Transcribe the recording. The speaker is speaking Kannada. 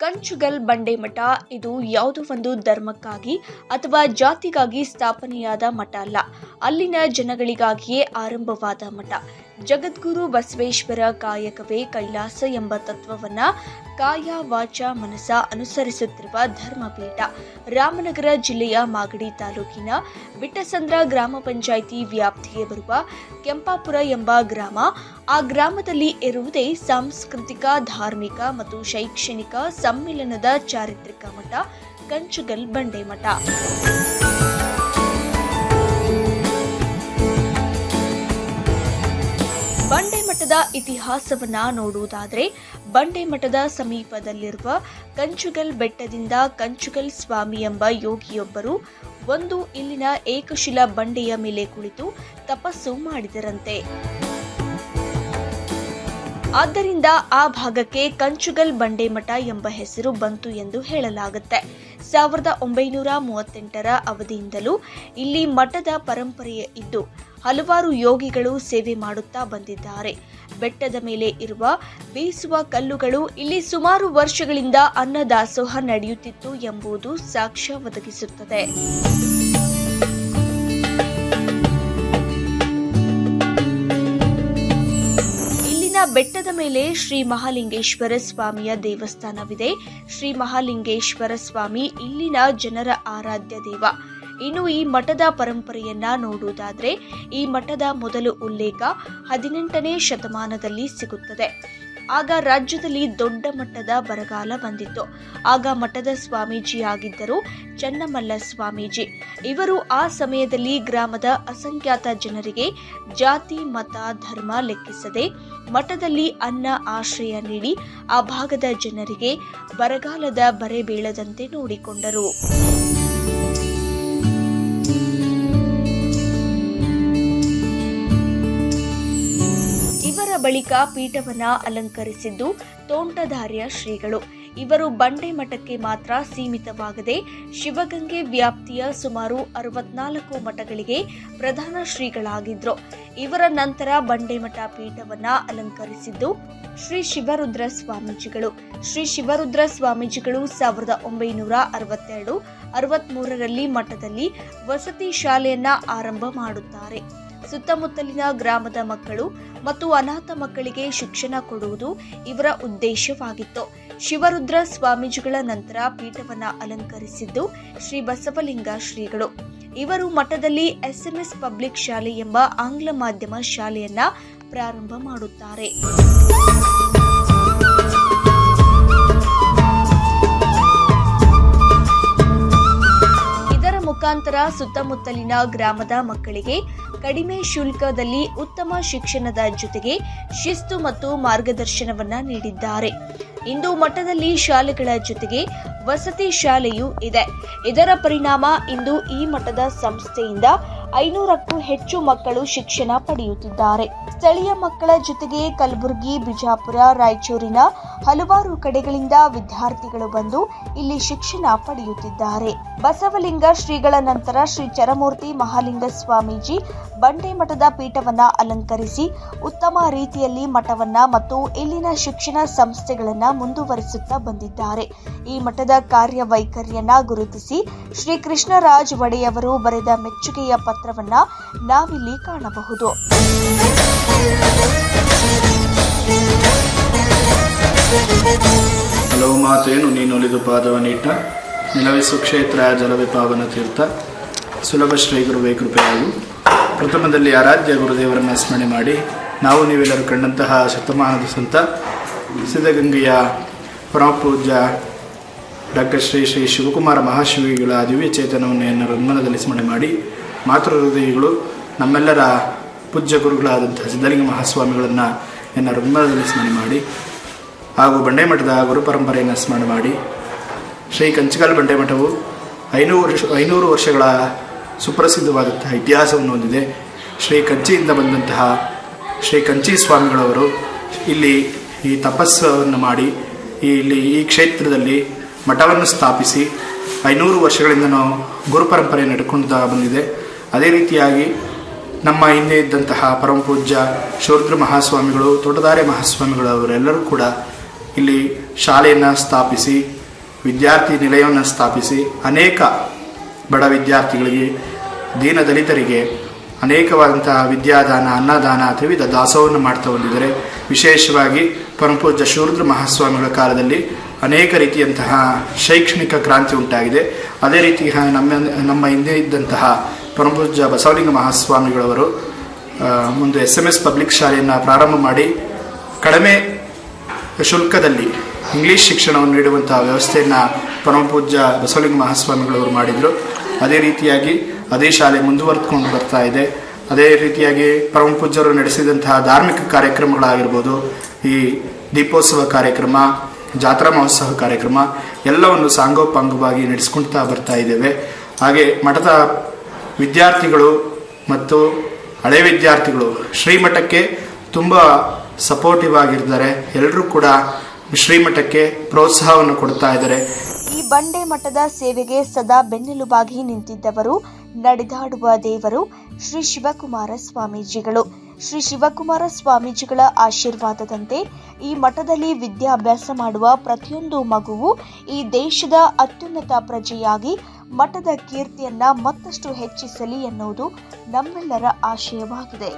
ಕಂಚುಗಲ್ ಬಂಡೆಮಠ ಇದು ಯಾವುದೋ ಒಂದು ಧರ್ಮಕ್ಕಾಗಿ ಅಥವಾ ಜಾತಿಗಾಗಿ ಸ್ಥಾಪನೆಯಾದ ಮಠ ಅಲ್ಲ. ಅಲ್ಲಿನ ಜನಗಳಿಗಾಗಿಯೇ ಆರಂಭವಾದ ಮಠ. ಜಗದ್ಗುರು ಬಸವೇಶ್ವರ ಕಾಯಕವೇ ಕೈಲಾಸ ಎಂಬ ತತ್ವವನ್ನ ಕಾಯ ವಾಚ ಮನಸ ಅನುಸರಿಸುತ್ತಿರುವ ಧರ್ಮಪೀಠ. ರಾಮನಗರ ಜಿಲ್ಲೆಯ ಮಾಗಡಿ ತಾಲೂಕಿನ ಬಿಟ್ಟಸಂದ್ರ ಗ್ರಾಮ ಪಂಚಾಯಿತಿ ವ್ಯಾಪ್ತಿಗೆ ಬರುವ ಕೆಂಪಾಪುರ ಎಂಬ ಗ್ರಾಮ. ಆ ಗ್ರಾಮದಲ್ಲಿ ಇರುವುದೇ ಸಾಂಸ್ಕೃತಿಕ, ಧಾರ್ಮಿಕ ಮತ್ತು ಶೈಕ್ಷಣಿಕ ಸಮ್ಮಿಲನದ ಚಾರಿತ್ರಿಕ ಮಠ ಕಂಚುಗಲ್ ಬಂಡೆಮಠ. ಬಂಡೆಮಠದ ಇತಿಹಾಸವನ್ನ ನೋಡುವುದಾದರೆ, ಬಂಡೆಮಠದ ಸಮೀಪದಲ್ಲಿರುವ ಕಂಚುಗಲ್ ಬೆಟ್ಟದಿಂದ ಕಂಚುಗಲ್ ಸ್ವಾಮಿ ಎಂಬ ಯೋಗಿಯೊಬ್ಬರು ಒಂದು ಇಲ್ಲಿನ ಏಕಶಿಲಾ ಬಂಡೆಯ ಮೇಲೆ ಕುಳಿತು ತಪಸ್ಸು ಮಾಡಿದರಂತೆ. ಆದ್ದರಿಂದ ಆ ಭಾಗಕ್ಕೆ ಕಂಚುಗಲ್ ಬಂಡೆಮಠ ಎಂಬ ಹೆಸರು ಬಂತು ಎಂದು ಹೇಳಲಾಗುತ್ತೆ. 1938ರ ಅವಧಿಯಿಂದಲೂ ಇಲ್ಲಿ ಮಠದ ಪರಂಪರೆ ಇದ್ದು ಹಲವಾರು ಯೋಗಿಗಳು ಸೇವೆ ಮಾಡುತ್ತಾ ಬಂದಿದ್ದಾರೆ. ಬೆಟ್ಟದ ಮೇಲೆ ಇರುವ ಬೀಸುವ ಕಲ್ಲುಗಳು ಇಲ್ಲಿ ಸುಮಾರು ವರ್ಷಗಳಿಂದ ಅನ್ನದಾಸೋಹ ನಡೆಯುತ್ತಿತ್ತು ಎಂಬುದು ಸಾಕ್ಷ್ಯ ಒದಗಿಸುತ್ತದೆ. ಬೆಟ್ಟದ ಮೇಲೆ ಶ್ರೀ ಮಹಾಲಿಂಗೇಶ್ವರ ಸ್ವಾಮಿಯ ದೇವಸ್ಥಾನವಿದೆ. ಶ್ರೀ ಮಹಾಲಿಂಗೇಶ್ವರ ಸ್ವಾಮಿ ಇಲ್ಲಿನ ಜನರ ಆರಾಧ್ಯ ದೇವ. ಇನ್ನು ಈ ಮಠದ ಪರಂಪರೆಯನ್ನ ನೋಡುವುದಾದ್ರೆ, ಈ ಮಠದ ಮೊದಲು ಉಲ್ಲೇಖ 18ನೇ ಶತಮಾನದಲ್ಲಿ ಸಿಗುತ್ತದೆ. ಆಗ ರಾಜ್ಯದಲ್ಲಿ ದೊಡ್ಡ ಮಟ್ಟದ ಬರಗಾಲ ಬಂದಿತ್ತು. ಆಗ ಮಠದ ಸ್ವಾಮೀಜಿಯಾಗಿದ್ದರು ಚನ್ನಮಲ್ಲ ಸ್ವಾಮೀಜಿ. ಇವರು ಆ ಸಮಯದಲ್ಲಿ ಗ್ರಾಮದ ಅಸಂಖ್ಯಾತ ಜನರಿಗೆ ಜಾತಿ, ಮತ, ಧರ್ಮ ಲೆಕ್ಕಿಸದೆ ಮಠದಲ್ಲಿ ಅನ್ನ ಆಶ್ರಯ ನೀಡಿ ಆ ಭಾಗದ ಜನರಿಗೆ ಬರಗಾಲದ ಬರೆ ಬೀಳದಂತೆ ನೋಡಿಕೊಂಡರು. ಬಳಿಕ ಪೀಠವನ್ನ ಅಲಂಕರಿಸಿದ್ದು ತೋಂಟದಾರ್ಯ ಶ್ರೀಗಳು. ಇವರು ಬಂಡೆಮಠಕ್ಕೆ ಮಾತ್ರ ಸೀಮಿತವಾಗದೆ ಶಿವಗಂಗೆ ವ್ಯಾಪ್ತಿಯ ಸುಮಾರು 64 ಮಠಗಳಿಗೆ ಪ್ರಧಾನ ಶ್ರೀಗಳಾಗಿದ್ರು. ಇವರ ನಂತರ ಬಂಡೆಮಠ ಪೀಠವನ್ನ ಅಲಂಕರಿಸಿದ್ದು ಶ್ರೀ ಶಿವರುದ್ರ ಸ್ವಾಮೀಜಿಗಳು. ಶ್ರೀ ಶಿವರುದ್ರ ಸ್ವಾಮೀಜಿಗಳು 1962-63ರಲ್ಲಿ ಮಠದಲ್ಲಿ ವಸತಿ ಶಾಲೆಯನ್ನ ಆರಂಭ ಮಾಡುತ್ತಾರೆ. ಸುತ್ತಮುತ್ತಲಿನ ಗ್ರಾಮದ ಮಕ್ಕಳು ಮತ್ತು ಅನಾಥ ಮಕ್ಕಳಿಗೆ ಶಿಕ್ಷಣ ಕೊಡುವುದು ಇವರ ಉದ್ದೇಶವಾಗಿತ್ತು. ಶಿವರುದ್ರ ಸ್ವಾಮೀಜಿಗಳ ನಂತರ ಪೀಠವನ್ನ ಅಲಂಕರಿಸಿದ್ದು ಶ್ರೀ ಬಸವಲಿಂಗ ಶ್ರೀಗಳು. ಇವರು ಮಠದಲ್ಲಿ SMS ಪಬ್ಲಿಕ್ ಶಾಲೆ ಎಂಬ ಆಂಗ್ಲ ಮಾಧ್ಯಮ ಶಾಲೆಯನ್ನ ಪ್ರಾರಂಭ ಮಾಡುತ್ತಾರೆ. ಮುಖಾಂತರ ಸುತ್ತಮುತ್ತಲಿನ ಗ್ರಾಮದ ಮಕ್ಕಳಿಗೆ ಕಡಿಮೆ ಶುಲ್ಕದಲ್ಲಿ ಉತ್ತಮ ಶಿಕ್ಷಣದ ಜೊತೆಗೆ ಶಿಸ್ತು ಮತ್ತು ಮಾರ್ಗದರ್ಶನವನ್ನ ನೀಡಿದ್ದಾರೆ. ಇಂದು ಮಠದಲ್ಲಿ ಶಾಲೆಗಳ ಜೊತೆಗೆ ವಸತಿ ಶಾಲೆಯೂ ಇದೆ. ಇದರ ಪರಿಣಾಮ ಇಂದು ಈ ಮಠದ ಸಂಸ್ಥೆಯಿಂದ 500ಕ್ಕೂ ಹೆಚ್ಚು ಮಕ್ಕಳು ಶಿಕ್ಷಣ ಪಡೆಯುತ್ತಿದ್ದಾರೆ. ಸ್ಥಳೀಯ ಮಕ್ಕಳ ಜೊತೆಗೆ ಕಲಬುರಗಿ, ಬಿಜಾಪುರ, ರಾಯಚೂರಿನ ಹಲವಾರು ಕಡೆಗಳಿಂದ ವಿದ್ಯಾರ್ಥಿಗಳು ಬಂದು ಇಲ್ಲಿ ಶಿಕ್ಷಣ ಪಡೆಯುತ್ತಿದ್ದಾರೆ. ಬಸವಲಿಂಗ ಶ್ರೀಗಳ ನಂತರ ಶ್ರೀ ಚರಮೂರ್ತಿ ಮಹಾಲಿಂಗ ಸ್ವಾಮೀಜಿ ಬಂಡೆಮಠದ ಪೀಠವನ್ನ ಅಲಂಕರಿಸಿ ಉತ್ತಮ ರೀತಿಯಲ್ಲಿ ಮಠವನ್ನ ಮತ್ತು ಇಲ್ಲಿನ ಶಿಕ್ಷಣ ಸಂಸ್ಥೆಗಳನ್ನ ಮುಂದುವರಿಸುತ್ತಾ ಬಂದಿದ್ದಾರೆ. ಈ ಮಠದ ಕಾರ್ಯವೈಖರಿಯನ್ನ ಗುರುತಿಸಿ ಶ್ರೀ ಕೃಷ್ಣರಾಜ್ ಒಡೆಯವರು ಬರೆದ ಮೆಚ್ಚುಗೆಯ ಪತ್ರವನ್ನ ನಾವಿಲ್ಲಿ ಕಾಣಬಹುದು. ಹಲವು ಮಾತೇನು ನೀನೊಲಿದು ಪಾದವನಿಟ್ಟ ನಿಲವಿಸು ಕ್ಷೇತ್ರ ಜಲವೇ ಪಾವನ ತೀರ್ಥ ಸುಲಭ ಶ್ರೀ ಗುರುವೇ ಕೃಪೆಯಾಗು. ಪ್ರಥಮದಲ್ಲಿ ಆರಾಧ್ಯ ಗುರುದೇವರನ್ನು ಸ್ಮರಣೆ ಮಾಡಿ ನಾವು ನೀವೆಲ್ಲರೂ ಕಂಡಂತಹ ಶತಮಾನದ ಸಂತ ಸಿದ್ಧಗಂಗೆಯ ಪರಮಪೂಜ್ಯ ಡಾಕ್ಟರ್ ಶ್ರೀ ಶಿವಕುಮಾರ ಮಹಾಶಿವಿಗಳ ದಿವ್ಯ ಚೇತನವನ್ನು ಎನ್ನ ಹೃನ್ಮನದಲ್ಲಿ ಸ್ಮರಣೆ ಮಾಡಿ, ಮಾತೃ ಹೃದಯಗಳು ನಮ್ಮೆಲ್ಲರ ಪೂಜ್ಯ ಗುರುಗಳಾದಂಥ ಸಿದ್ಧಲಿಂಗ ಮಹಾಸ್ವಾಮಿಗಳನ್ನು ಎನ್ನ ಹೃನ್ಮನದಲ್ಲಿ ಸ್ಮರಣೆ ಮಾಡಿ, ಹಾಗೂ ಬಂಡೆಮಠದ ಗುರು ಪರಂಪರೆಯನ್ನು ಸ್ಮರಣೆ ಮಾಡಿ, ಶ್ರೀ ಕಂಚುಗಲ್ ಬಂಡೆಮಠವು 500 ವರ್ಷಗಳ ಸುಪ್ರಸಿದ್ಧವಾದಂತಹ ಇತಿಹಾಸವನ್ನು ಹೊಂದಿದೆ. ಶ್ರೀ ಕಂಚಿಯಿಂದ ಬಂದಂತಹ ಶ್ರೀ ಕಂಚಿ ಸ್ವಾಮಿಗಳವರು ಇಲ್ಲಿ ಈ ತಪಸ್ಸನ್ನು ಮಾಡಿ ಇಲ್ಲಿ ಈ ಕ್ಷೇತ್ರದಲ್ಲಿ ಮಠವನ್ನು ಸ್ಥಾಪಿಸಿ 500 ವರ್ಷಗಳಿಂದ ನಾವು ಗುರು ಪರಂಪರೆ ನಡ್ಕೊಳ್ತಾ ಬಂದಿದೆ. ಅದೇ ರೀತಿಯಾಗಿ ನಮ್ಮ ಹಿಂದೆ ಇದ್ದಂತಹ ಪರಮಪೂಜ್ಯ ಶಿವರುದ್ರ ಮಹಾಸ್ವಾಮಿಗಳು, ತೋಂಟದಾರ್ಯ ಮಹಾಸ್ವಾಮಿಗಳು ಅವರೆಲ್ಲರೂ ಕೂಡ ಇಲ್ಲಿ ಶಾಲೆಯನ್ನು ಸ್ಥಾಪಿಸಿ ವಿದ್ಯಾರ್ಥಿ ನಿಲಯವನ್ನು ಸ್ಥಾಪಿಸಿ ಅನೇಕ ಬಡ ವಿದ್ಯಾರ್ಥಿಗಳಿಗೆ, ದೀನದಲಿತರಿಗೆ ಅನೇಕವಾದಂತಹ ವಿದ್ಯಾದಾನ, ಅನ್ನದಾನ, ತ್ರಿವಿಧ ದಾಸೋಹವನ್ನು ಮಾಡ್ತಾ ಬಂದಿದ್ದಾರೆ. ವಿಶೇಷವಾಗಿ ಪರಮಪೂಜ್ಯ ಶಿವರುದ್ರ ಮಹಾಸ್ವಾಮಿಗಳ ಕಾಲದಲ್ಲಿ ಅನೇಕ ರೀತಿಯಂತಹ ಶೈಕ್ಷಣಿಕ ಕ್ರಾಂತಿ ಉಂಟಾಗಿದೆ. ಅದೇ ರೀತಿ ನಮ್ಮ ಹಿಂದೆ ಇದ್ದಂತಹ ಪರಮಪೂಜ್ಯ ಬಸವಲಿಂಗ ಮಹಾಸ್ವಾಮಿಗಳವರು ಒಂದು SMS ಪಬ್ಲಿಕ್ ಶಾಲೆಯನ್ನು ಪ್ರಾರಂಭ ಮಾಡಿ ಕಡಿಮೆ ಶುಲ್ಕದಲ್ಲಿ ಇಂಗ್ಲೀಷ್ ಶಿಕ್ಷಣವನ್ನು ನೀಡುವಂತಹ ವ್ಯವಸ್ಥೆಯನ್ನು ಪರಮಪೂಜ್ಯ ಬಸವಲಿಂಗ ಮಹಾಸ್ವಾಮಿಗಳವರು ಮಾಡಿದರು. ಅದೇ ರೀತಿಯಾಗಿ ಅದೇ ಶಾಲೆ ಮುಂದುವರೆದುಕೊಂಡು ಬರ್ತಾ ಇದೆ. ಅದೇ ರೀತಿಯಾಗಿ ಪರಮಪೂಜ್ಯರು ನಡೆಸಿದಂತಹ ಧಾರ್ಮಿಕ ಕಾರ್ಯಕ್ರಮಗಳಾಗಿರ್ಬೋದು, ಈ ದೀಪೋತ್ಸವ ಕಾರ್ಯಕ್ರಮ, ಜಾತ್ರಾ ಮಹೋತ್ಸವ ಕಾರ್ಯಕ್ರಮ ಎಲ್ಲವನ್ನು ಸಾಂಗೋಪಾಂಗವಾಗಿ ನಡೆಸ್ಕೊಳ್ತಾ ಬರ್ತಾ ಇದ್ದೇವೆ. ಹಾಗೆ ಮಠದ ವಿದ್ಯಾರ್ಥಿಗಳು ಮತ್ತು ಹಳೆ ವಿದ್ಯಾರ್ಥಿಗಳು ಶ್ರೀಮಠಕ್ಕೆ ತುಂಬ ಸಪೋರ್ಟಿವ್ ಆಗಿರ್ತಾರೆ. ಎಲ್ಲರೂ ಕೂಡ ಶ್ರೀಮಠಕ್ಕೆ ಪ್ರೋತ್ಸಾಹವನ್ನು ಕೊಡ್ತಾ ಇದ್ದಾರೆ. ಈ ಬಂಡೆ ಮಠದ ಸೇವೆಗೆ ಸದಾ ಬೆನ್ನೆಲುಬಾಗಿ ನಿಂತಿದ್ದವರು ನಡೆದಾಡುವ ದೇವರು ಶ್ರೀ ಶಿವಕುಮಾರ ಸ್ವಾಮೀಜಿಗಳು. ಶ್ರೀ ಶಿವಕುಮಾರ ಸ್ವಾಮೀಜಿಗಳ ಆಶೀರ್ವಾದದಂತೆ ಈ ಮಠದಲ್ಲಿ ವಿದ್ಯಾಭ್ಯಾಸ ಮಾಡುವ ಪ್ರತಿಯೊಂದು ಮಗುವು ಈ ದೇಶದ ಅತ್ಯುನ್ನತ ಪ್ರಜೆಯಾಗಿ ಮಠದ ಕೀರ್ತಿಯನ್ನ ಮತ್ತಷ್ಟು ಹೆಚ್ಚಿಸಲಿ ಎನ್ನುವುದು ನಮ್ಮೆಲ್ಲರ ಆಶಯವಾಗಿದೆ.